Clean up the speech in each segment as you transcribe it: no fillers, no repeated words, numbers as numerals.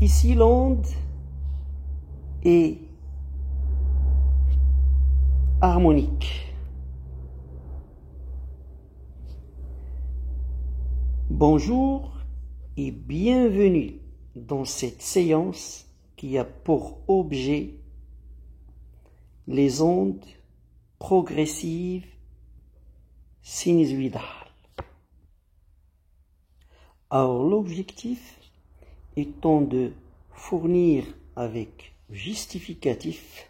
Ici, l'onde est harmonique. Bonjour et bienvenue dans cette séance qui a pour objet les ondes progressives sinusoïdales. Alors l'objectif étant de fournir avec justificatif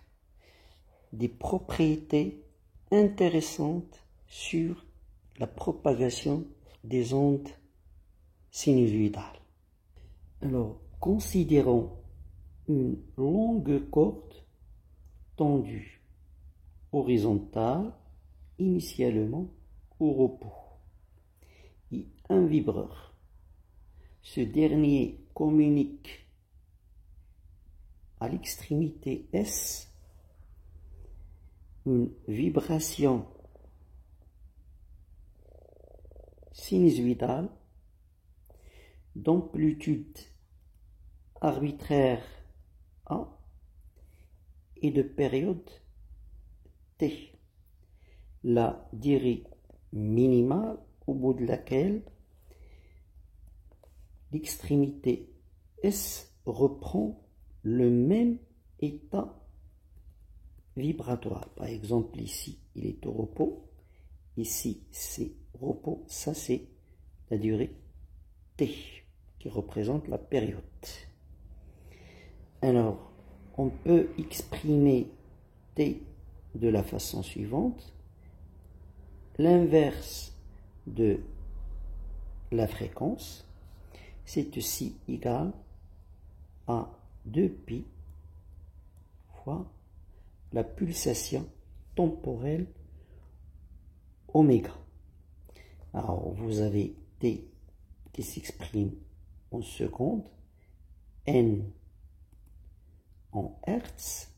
des propriétés intéressantes sur la propagation des ondes sinusoïdales. Alors, considérons une longue corde tendue horizontale, initialement au repos, et un vibreur. Ce dernier communique à l'extrémité S une vibration sinusoïdale d'amplitude arbitraire A et de période T. La durée minimale au bout de laquelle l'extrémité S reprend le même état vibratoire. Par exemple, ici, il est au repos. Ici, c'est repos. Ça, c'est la durée T, qui représente la période. Alors, on peut exprimer T de la façon suivante. L'inverse de la fréquence, c'est aussi égal à 2π fois la pulsation temporelle oméga. Alors, vous avez T qui s'exprime en secondes, N en hertz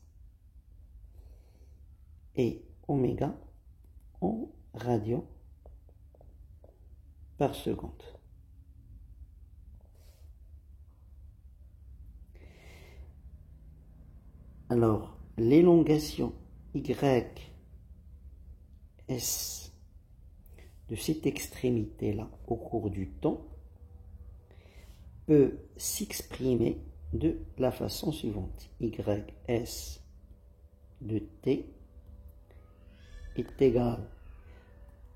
et oméga en radians par seconde. Alors, l'élongation YS de cette extrémité-là au cours du temps peut s'exprimer de la façon suivante. YS de T est égal à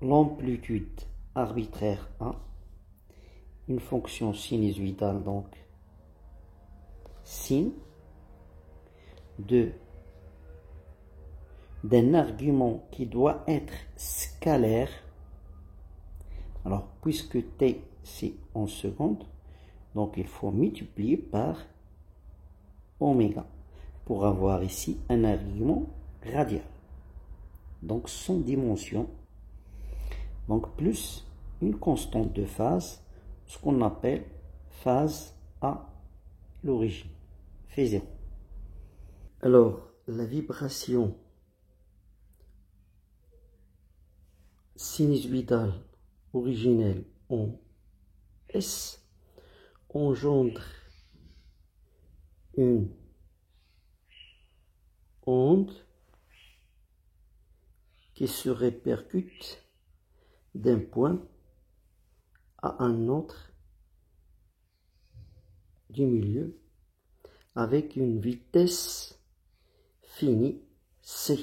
l'amplitude arbitraire A, une fonction sinusoïdale donc sin d'un argument qui doit être scalaire. Alors, puisque T c'est en secondes, donc il faut multiplier par oméga pour avoir ici un argument radial, donc sans dimension, donc plus une constante de phase, ce qu'on appelle phase à l'origine, fait 0. Alors, la vibration sinusoïdale originelle en S engendre une onde qui se répercute d'un point à un autre du milieu avec une vitesse finie C.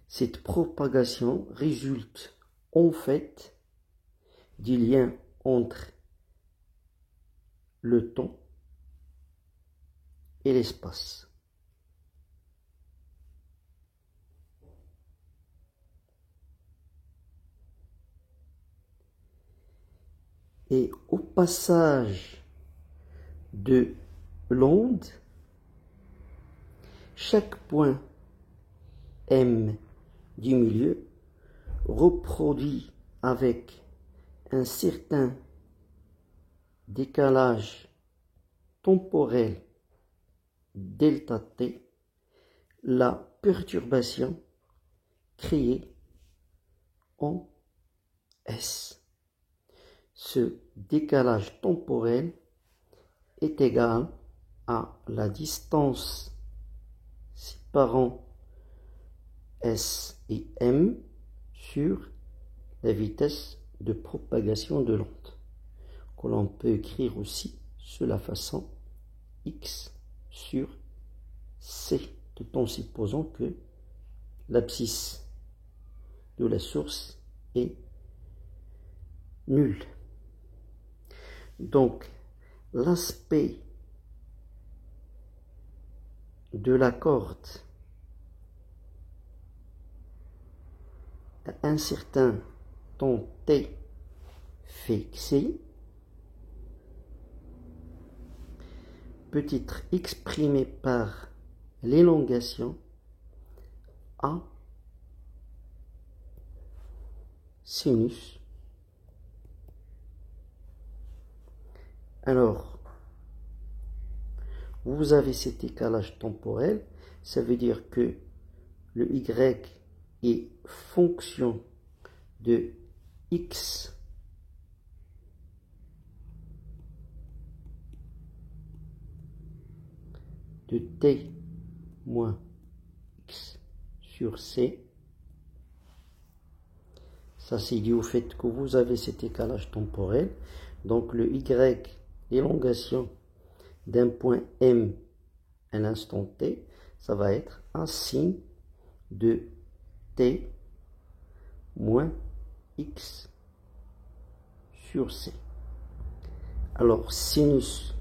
Cette propagation résulte en fait du lien entre le temps et l'espace. Et au passage de l'onde, chaque point M du milieu reproduit avec un certain décalage temporel delta t la perturbation créée en S. ce décalage temporel est égal à la distance séparant S et M sur la vitesse de propagation de l'onde, que l'on peut écrire aussi sous la façon X sur C, tout en supposant que l'abscisse de la source est nulle. Donc, l'aspect de la corde à un certain temps t fixé peut être exprimé par l'élongation A sinus. Alors, vous avez cet décalage temporel, ça veut dire que le Y est fonction de X de T moins X sur C. Ça, c'est dû au fait que vous avez cet décalage temporel. Donc, le Y, l'élongation d'un point M à l'instant T, ça va être un signe de T moins X sur C. Alors, sinus,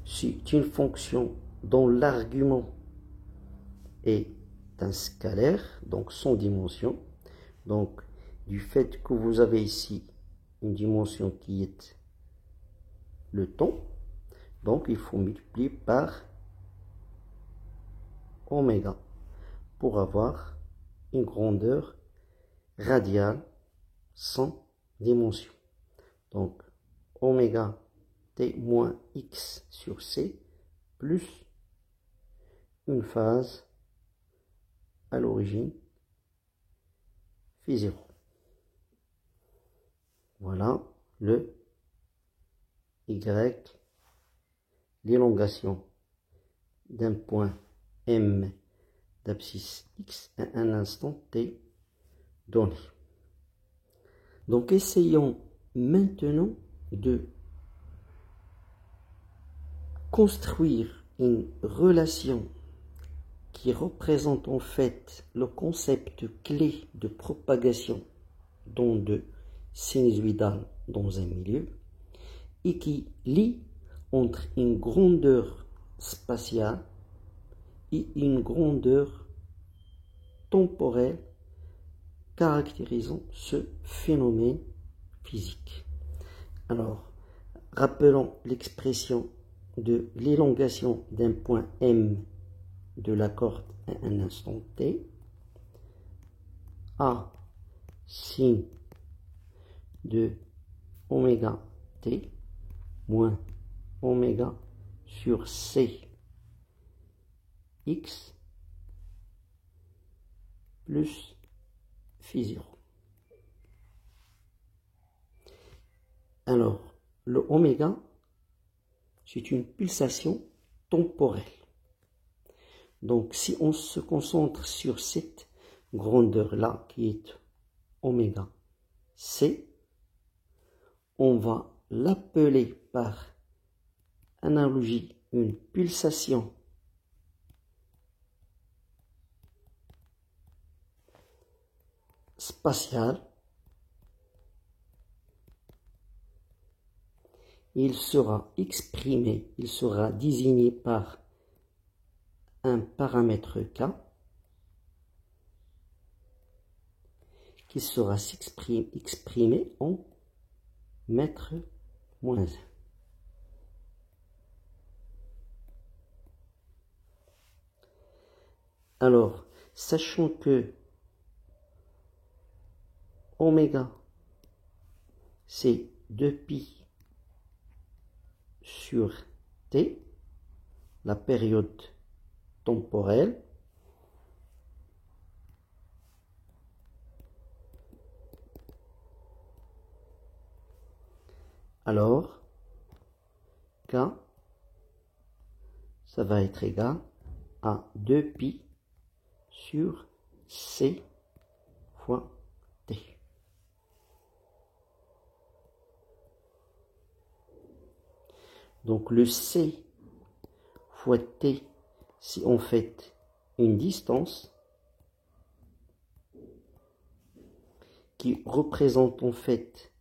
c'est une fonction dont l'argument est un scalaire, donc sans dimension. Donc, du fait que vous avez ici une dimension qui est le temps, donc il faut multiplier par oméga pour avoir une grandeur radiale sans dimension. Donc, oméga t moins x sur c plus une phase à l'origine phi 0. Voilà le y, l'élongation d'un point M d'abscisse X à un instant T donné. Donc essayons maintenant de construire une relation qui représente en fait le concept clé de propagation d'onde sinusoïdale dans un milieu et qui lie entre une grandeur spatiale et une grandeur temporelle caractérisant ce phénomène physique. Alors, rappelons l'expression de l'élongation d'un point M de la corde à un instant T. A signe de oméga T moins oméga sur C X plus phi 0. Alors, le oméga, c'est une pulsation temporelle. Donc, si on se concentre sur cette grandeur-là, qui est oméga C, on va l'appeler par analogie une pulsation spatiale. Il sera exprimé, il sera désigné par un paramètre K qui sera exprimé en mètre moins 1. Alors, sachant que oméga, c'est 2pi sur t, la période temporelle, alors K, ça va être égal à 2pi sur C fois T. Donc le C fois T, si on fait une distance qui représente en fait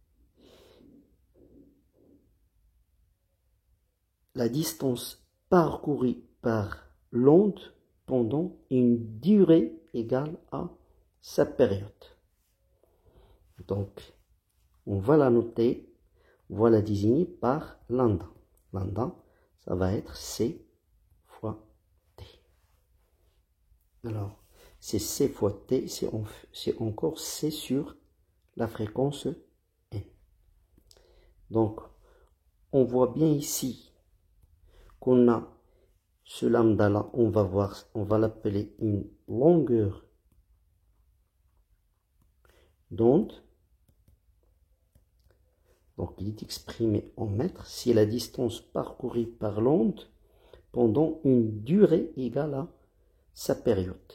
la distance parcourue par l'onde pendant une durée égale à sa période. Donc, on va la noter, on va la désigner par lambda. Lambda, ça va être C fois T. Alors, c'est C fois T, c'est encore C sur la fréquence N. Donc, on voit bien ici qu'on a ce lambda là, on va l'appeler une longueur d'onde. Donc il est exprimé en mètres si la distance parcourue par l'onde pendant une durée égale à sa période.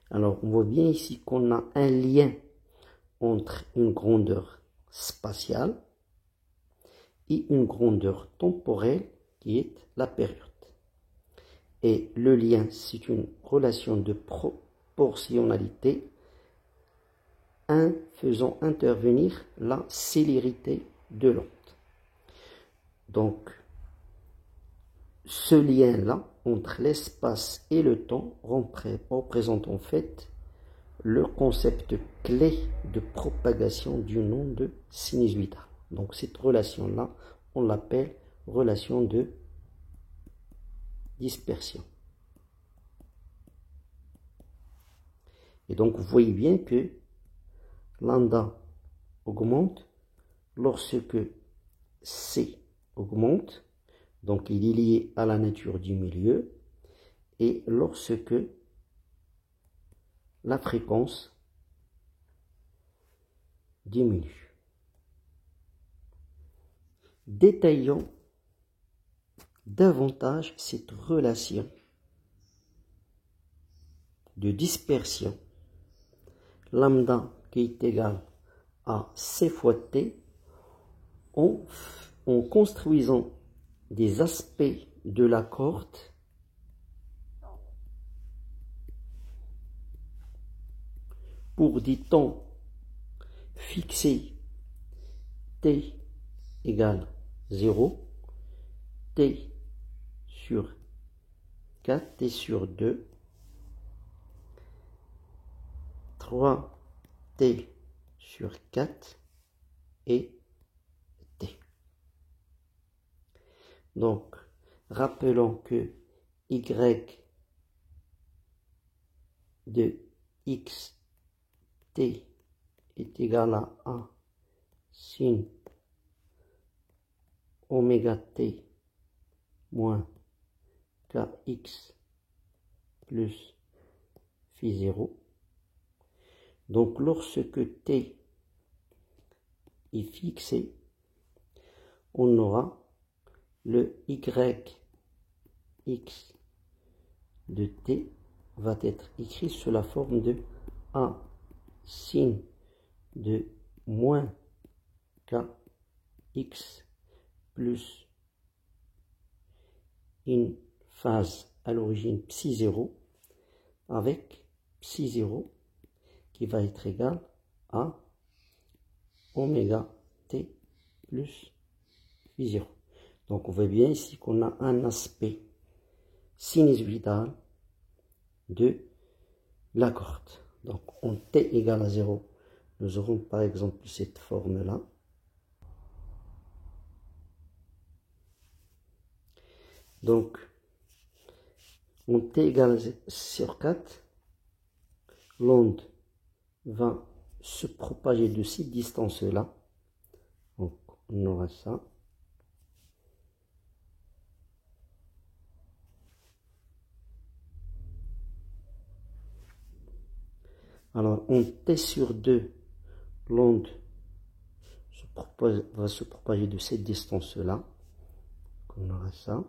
Alors on voit bien ici qu'on a un lien entre une grandeur spatiale et une grandeur temporelle qui est la période. Et le lien, c'est une relation de proportionnalité faisant intervenir la célérité de l'onde. Donc, ce lien-là entre l'espace et le temps représente en fait le concept clé de propagation d'une onde sinusoïdale. Donc, cette relation-là, on l'appelle relation de dispersion. Et donc, vous voyez bien que lambda augmente lorsque C augmente, donc il est lié à la nature du milieu, et lorsque la fréquence diminue. Détaillons davantage cette relation de dispersion lambda qui est égal à C fois T en construisant des aspects de la corde pour des temps fixés T égale 0, T sur 4, T sur 2, 3T sur 4 et T. Donc, rappelons que Y de X T est égal à 1 sin oméga T moins Kx plus phi 0. Donc, lorsque T est fixé, on aura le Yx de T va être écrit sous la forme de A sin de moins Kx plus une phase à l'origine psi 0 avec psi 0 qui va être égal à oméga T plus phi 0. Donc on voit bien ici qu'on a un aspect sinusoïdal de la corde. Donc en T égale à 0, nous aurons par exemple cette forme-là. Donc en T égale sur 4, l'onde va se propager de cette distance-là. Donc on aura ça. Alors, en T sur 2, l'onde se va se propager de cette distance-là. On aura ça.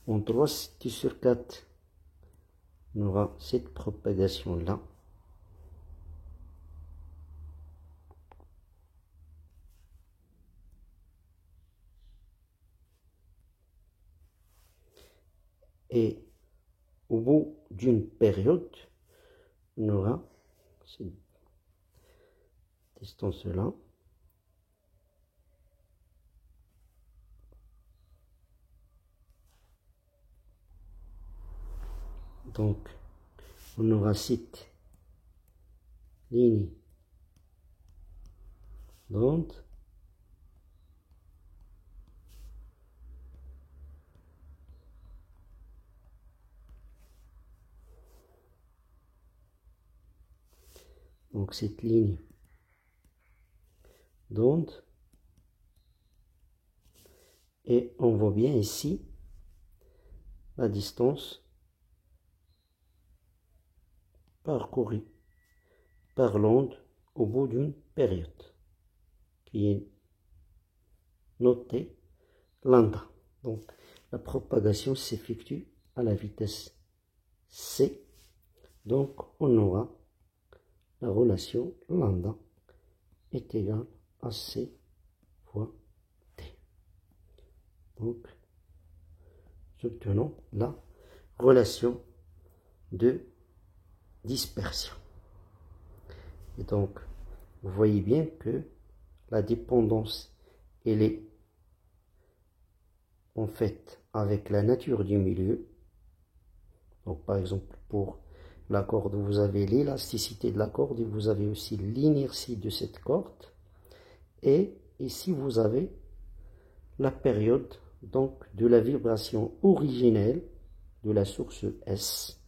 En 3t/4, on aura cette propagation-là. Et au bout d'une période, on aura cette distance-là. Donc, on aura cette ligne d'onde. Donc, cette ligne d'onde. Et on voit bien ici la distance parcourue par l'onde au bout d'une période qui est notée lambda. Donc la propagation s'effectue à la vitesse c. Donc on aura la relation lambda est égale à c fois t. Donc nous obtenons la relation de dispersion. Et donc, vous voyez bien que la dépendance, elle est en fait avec la nature du milieu. Donc, par exemple, pour la corde, vous avez l'élasticité de la corde et vous avez aussi l'inertie de cette corde. Et ici, vous avez la période donc de la vibration originelle de la source S.